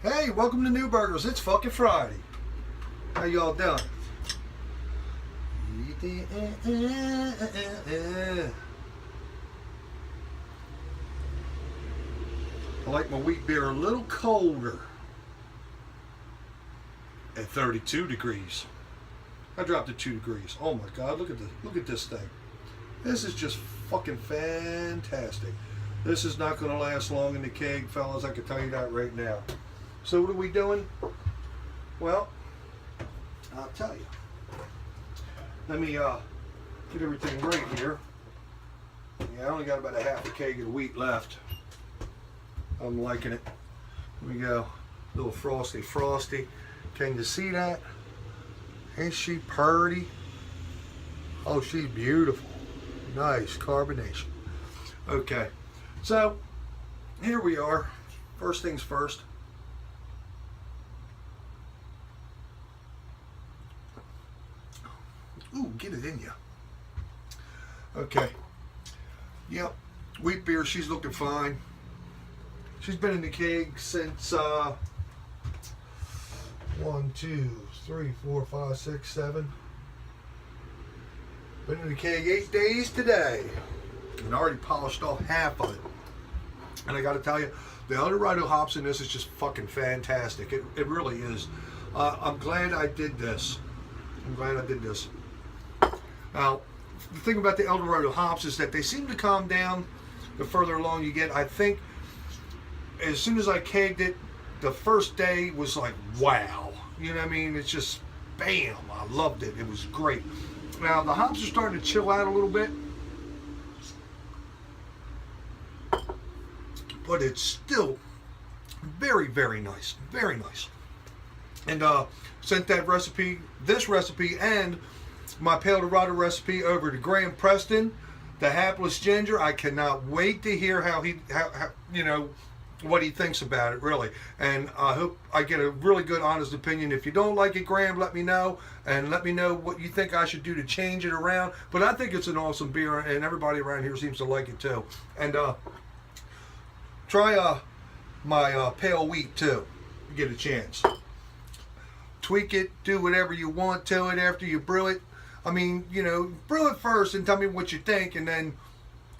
Hey, welcome to New Burgers. It's fucking Friday. How y'all doing? I like my wheat beer a little colder at 32 degrees. I dropped it 2 degrees. Oh my God, look at this. Look at this thing. This is just fucking fantastic. This is not going to last long in the keg, fellas. I can tell you that right now. So what are we doing? Well, I'll tell you. Let me get everything right here. Yeah, I only got about a half a keg of wheat left. I'm liking it. Here we go. A little frosty. Can you see that? Ain't she purty? Oh, she's beautiful. Nice carbonation. Okay, so here we are. First things first. Ooh, get it in you. Okay. Yep. Wheat beer, she's looking fine. She's been in the keg since 1, 2, 3, 4, 5, 6, 7. Been in the keg 8 days today. And I already polished off half of it. And I gotta tell you, the Eldorado hops in this is just fucking fantastic. It really is. I'm glad I did this. Now, the thing about the Eldorado hops is that they seem to calm down the further along you get. I think as soon as I kegged it, the first day was like, wow. You know what I mean? It's just, bam. I loved it. It was great. Now, the hops are starting to chill out a little bit. But it's still very, very nice. Very nice. And sent that recipe, this recipe, and my Pale Dorado recipe over to Graham Preston, the hapless ginger. I cannot wait to hear how what he thinks about it, really. And I hope I get a really good, honest opinion. If you don't like it, Graham, let me know. And let me know what you think I should do to change it around. But I think it's an awesome beer, and everybody around here seems to like it, too. And try my pale wheat, too. You get a chance. Tweak it, do whatever you want to it after you brew it. I mean, brew it first and tell me what you think, and then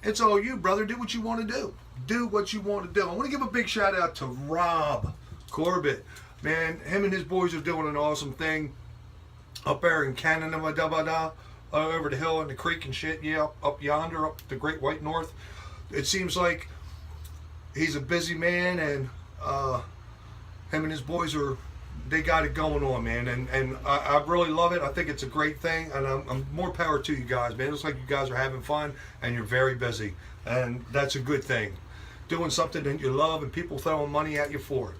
it's all you, brother. Do what you want to do. Do what you want to do. I want to give a big shout out to Rob Corbett. Man, him and his boys are doing an awesome thing up there in Canada, over the hill and the creek and shit. Yeah, up yonder, up the Great White North. It seems like he's a busy man, and him and his boys they got it going on, man, and I really love it. I think it's a great thing, and I'm more power to you guys, man. It looks like you guys are having fun, and you're very busy, and that's a good thing. Doing something that you love, and people throwing money at you for it.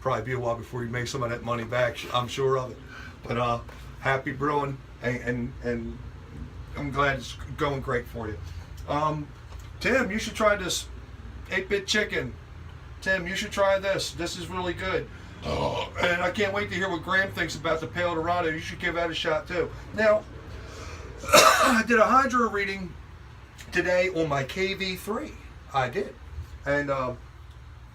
Probably be a while before you make some of that money back, I'm sure of it. But happy brewing, and I'm glad it's going great for you. Tim, you should try this 8-bit chicken. Tim, you should try this. This is really good. And I can't wait to hear what Graham thinks about the Pale Dorado. You should give that a shot too. Now, I did a hydro reading today on my KV3. I did. And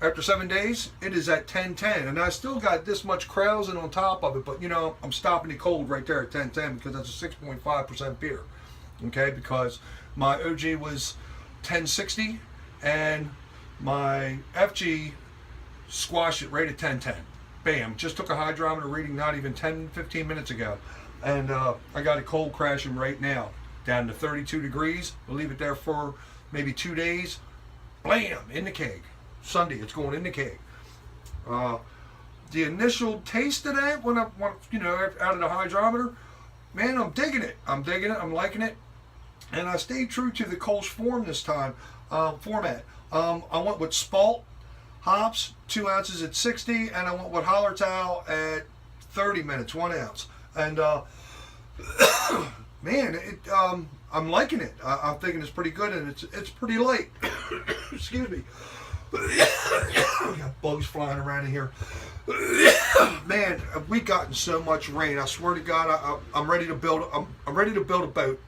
after 7 days, it is at 1010. And I still got this much krausen on top of it. But, I'm stopping it cold right there at 1010 because that's a 6.5% beer. Okay? Because my OG was 1060 and my FG squashed it right at 1010. Bam, just took a hydrometer reading not even 10-15 minutes ago, and I got it cold crashing right now down to 32 degrees. We'll leave it there for maybe 2 days. Blam, in the keg. Sunday, it's going in the keg. The initial taste of that when out of the hydrometer, man, I'm digging it. I'm liking it, and I stayed true to the Kolsch form this time. Format. I went with spalt hops, 2 ounces at 60, and I went with Hallertau at 30 minutes, 1 ounce. And man, I'm liking it. I'm thinking it's pretty good, and it's pretty light. Excuse me. We got bugs flying around in here. Man, we gotten so much rain. I swear to God, I'm ready to build. I'm ready to build a boat,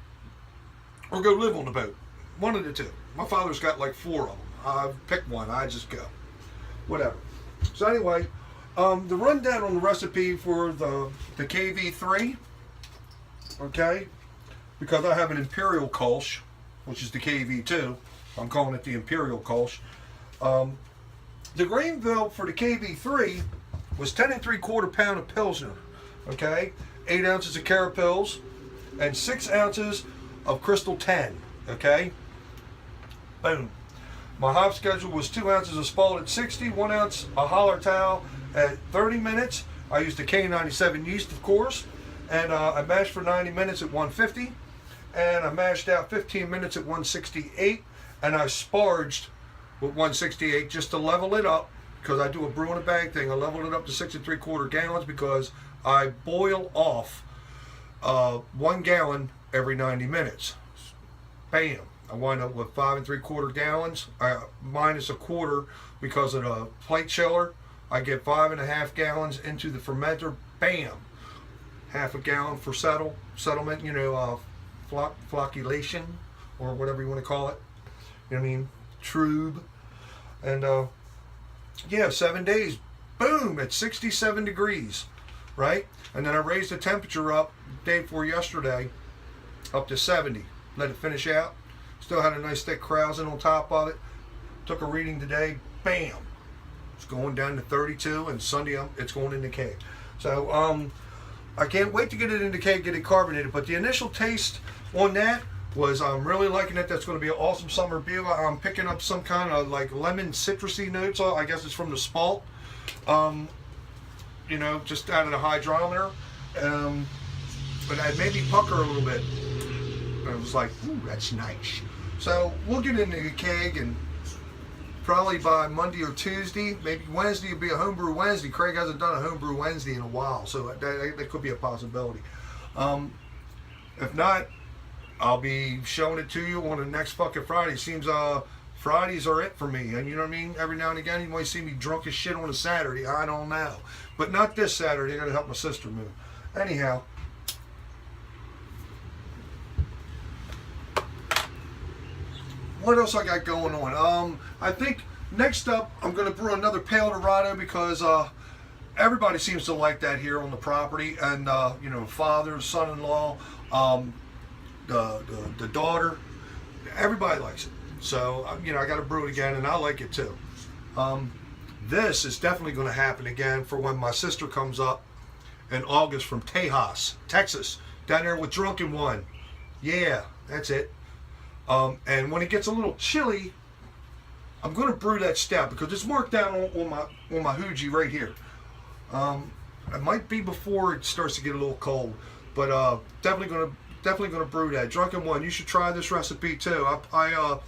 or go live on a boat. One of the two. My father's got like 4 of them. I pick one. I just go. Whatever. So anyway, the rundown on the recipe for the KV3, okay, because I have an Imperial Kolsch, which is the KV2. I'm calling it the Imperial Kolsch. The grain bill for the KV3 was 10 3/4 pound of Pilsner, okay, 8 ounces of Carapils, and 6 ounces of Crystal 10, okay. Boom. My hop schedule was 2 ounces of Spalt at 60, 1 ounce of Hallertau at 30 minutes. I used the K97 yeast, of course, and I mashed for 90 minutes at 150, and I mashed out 15 minutes at 168, and I sparged with 168 just to level it up, because I do a brew in a bag thing. I leveled it up to 6 3/4 gallons because I boil off 1 gallon every 90 minutes. Bam. I wind up with 5 3/4 gallons, minus a quarter because of the plate chiller. I get 5.5 gallons into the fermenter. Bam, half a gallon for settlement. You know, flocculation or whatever you want to call it. You know what I mean? Trube, and yeah, 7 days. Boom, at 67 degrees, right? And then I raised the temperature up day before yesterday up to 70. Let it finish out. Still had a nice thick krausen on top of it. Took a reading today. Bam! It's going down to 32, and Sunday it's going into keg. So I can't wait to get it into keg, get it carbonated. But the initial taste on that was I'm really liking it. That's going to be an awesome summer beer. I'm picking up some kind of like lemon citrusy notes. I guess it's from the Spalt. You know, just out of the hydrometer. But it made me pucker a little bit. I was like, ooh, that's nice. So we'll get into the keg, and probably by Monday or Tuesday, maybe Wednesday will be a homebrew Wednesday. Craig hasn't done a homebrew Wednesday in a while, so that could be a possibility. If not, I'll be showing it to you on the next fucking Friday. Seems Fridays are it for me, and you know what I mean? Every now and again you might see me drunk as shit on a Saturday. I don't know. But not this Saturday. I gotta help my sister move. Anyhow. What else I got going on? I think next up I'm going to brew another Pale Dorado because everybody seems to like that here on the property, and you know, father, son-in-law, the daughter, everybody likes it. So you know, I got to brew it again, and I like it too. This is definitely going to happen again for when my sister comes up in August from Tejas, Texas, down there with Drunken One. Yeah, that's it. And when it gets a little chilly, I'm going to brew that stout because it's marked down on my Hooji right here. It might be before it starts to get a little cold, but definitely going to brew that. Drunken One, you should try this recipe too. I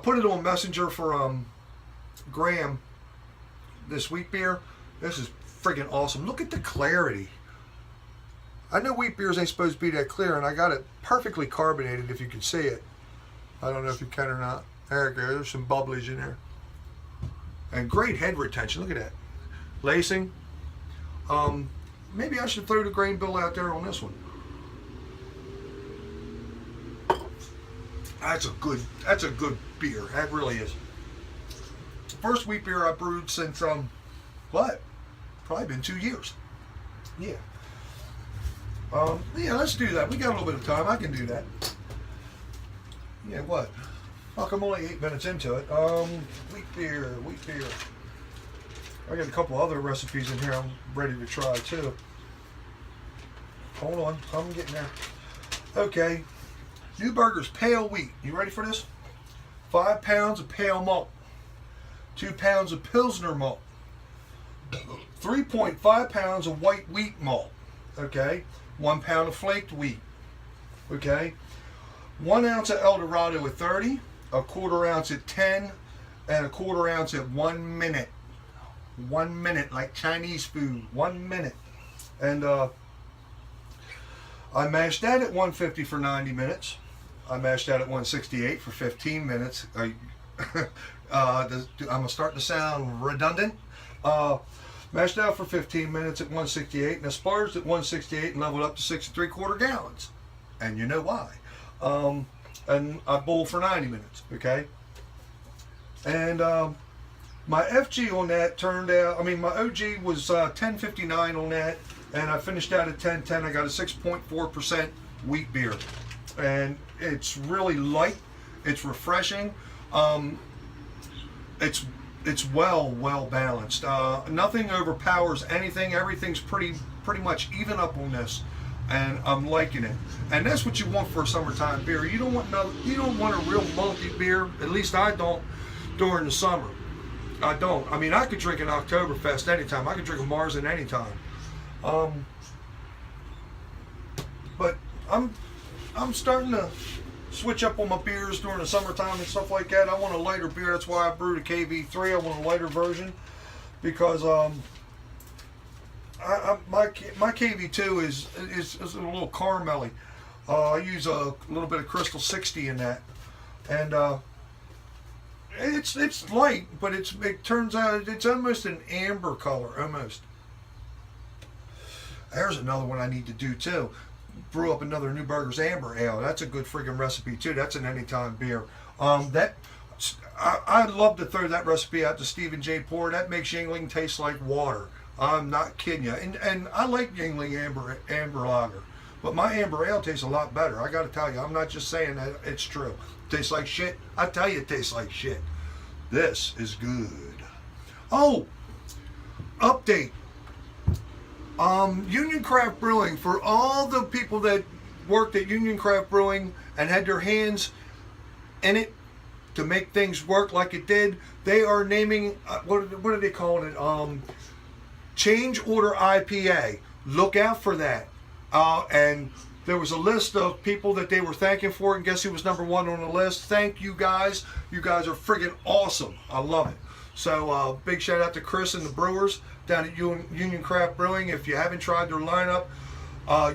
put it on Messenger for Graham. This wheat beer, this is friggin' awesome. Look at the clarity. I know wheat beers ain't supposed to be that clear, and I got it perfectly carbonated if you can see it. I don't know if you can or not. There it goes. There's some bubblies in there. And great head retention. Look at that. Lacing. Maybe I should throw the grain bill out there on this one. That's a good beer. That really is. First wheat beer I brewed since what? Probably been 2 years. Yeah. Yeah, let's do that. We got a little bit of time. I can do that. Yeah, what? Fuck, I'm only 8 minutes into it. Wheat beer. I got a couple other recipes in here I'm ready to try too. Hold on, I'm getting there. Okay, Newburger's Pale Wheat. You ready for this? 5 pounds of pale malt, 2 pounds of Pilsner malt, 3.5 pounds of white wheat malt. Okay. 1 pound of flaked wheat, okay, 1 ounce of El Dorado at 30, a 1/4 ounce at 10, and a 1/4 ounce at 1 minute. 1 minute, like Chinese food, 1 minute. And I mashed that at 150 for 90 minutes. I mashed that at 168 for 15 minutes. I'm starting to sound redundant. Mashed out for 15 minutes at 168, and asparged at 168 and leveled up to 6 3/4 gallons. And you know why. And I boiled for 90 minutes, okay? And My FG on that turned out, I mean, my OG was 10.59 on that, and I finished out at 10.10. I got a 6.4% wheat beer, and it's really light. It's refreshing. It's well balanced. Nothing overpowers anything. Everything's pretty much even up on this, and I'm liking it. And that's what you want for a summertime beer. You don't want a real malty beer. At least I don't during the summer. I don't. I mean, I could drink an Oktoberfest anytime. I could drink a Marzen anytime. But I'm starting to switch up on my beers during the summertime and stuff like that. I want a lighter beer. That's why I brewed a KV3. I want a lighter version because my KV2 is a little caramelly. I use a little bit of Crystal 60 in that, and it's light, but it turns out it's almost an amber color, almost. There's another one I need to do too. Brew up another Newburger's Amber Ale. That's a good friggin' recipe too. That's an anytime beer. I'd love to throw that recipe out to Stephen J. Pour. That makes Yingling taste like water. I'm not kidding you. And I like Yingling Amber Lager, but my Amber Ale tastes a lot better. I got to tell you, I'm not just saying that. It's true. Tastes like shit. I tell you, it tastes like shit. This is good. Oh, update. Union Craft Brewing, for all the people that worked at Union Craft Brewing and had their hands in it to make things work like it did, they are naming, what are they calling it? Change Order IPA. Look out for that. And there was a list of people that they were thanking for it, and guess who was number one on the list? Thank you guys. You guys are friggin' awesome. I love it. So big shout out to Chris and the brewers down at Union Craft Brewing. If you haven't tried their lineup,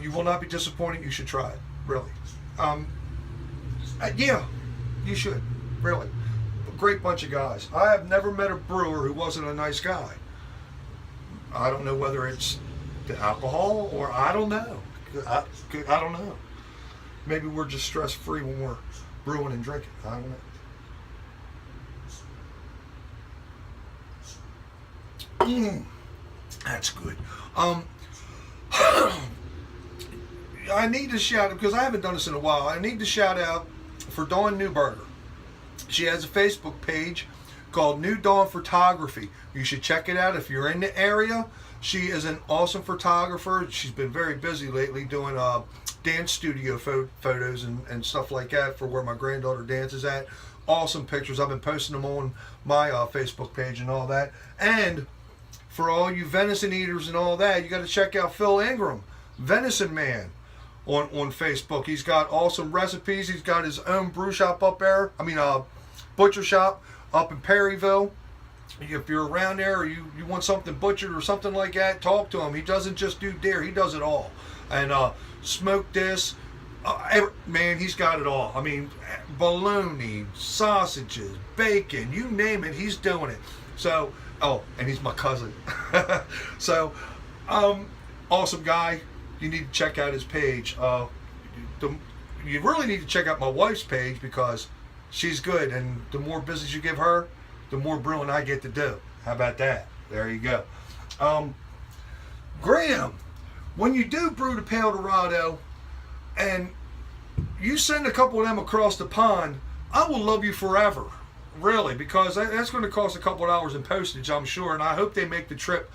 you will not be disappointed. You should try it, really. Yeah, you should, really. A great bunch of guys. I have never met a brewer who wasn't a nice guy. I don't know whether it's the alcohol or I don't know. I don't know. Maybe we're just stress-free when we're brewing and drinking. I don't know. That's good. I need to shout out, because I haven't done this in a while, I need to shout out for Dawn Newberger. She has a Facebook page called New Dawn Photography. You should check it out if you're in the area. She is an awesome photographer. She's been very busy lately doing dance studio photos and stuff like that for where my granddaughter dances at. Awesome pictures. I've been posting them on my Facebook page and all that. And for all you venison eaters and all that, you got to check out Phil Ingram, Venison Man, on Facebook. He's got awesome recipes. He's got his own brew shop up there. Butcher shop up in Perryville. If you're around there or you want something butchered or something like that, talk to him. He doesn't just do deer. He does it all. And smoked this. Man, he's got it all. I mean, bologna, sausages, bacon, you name it, he's doing it. So, and he's my cousin. So, awesome guy. You need to check out his page. You really need to check out my wife's page because she's good. And the more business you give her, the more brewing I get to do. How about that? There you go. Graham, when you do brew the Pale Dorado and you send a couple of them across the pond, I will love you forever. Really, because that's going to cost a couple of dollars in postage, I'm sure, and I hope they make the trip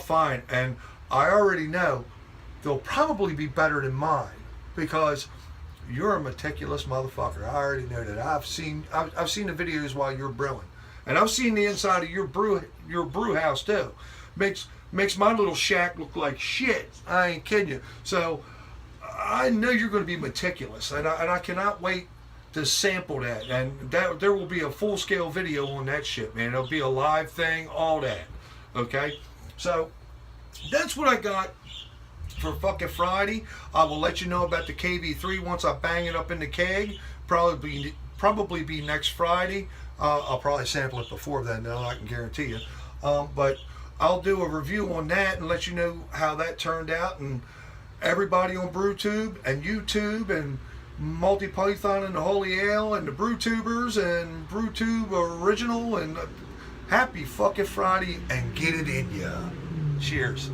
fine. And I already know they'll probably be better than mine because you're a meticulous motherfucker. I already know that. I've seen the videos while you're brewing, and I've seen the inside of your brew house too. Makes my little shack look like shit. I ain't kidding you. So I know you're going to be meticulous, and I cannot wait to sample that, and that there will be a full-scale video on that shit, man. It'll be a live thing, all that. Okay, so that's what I got for fucking Friday. I will let you know about the KV3 once I bang it up in the keg. Probably be next Friday. I'll probably sample it before then, though, I can guarantee you. But I'll do a review on that and let you know how that turned out. And everybody on BrewTube and YouTube and Multi Python and the Holy Ale and the BrewTubers and BrewTube Original and Happy fucking Friday and get it in ya. Cheers.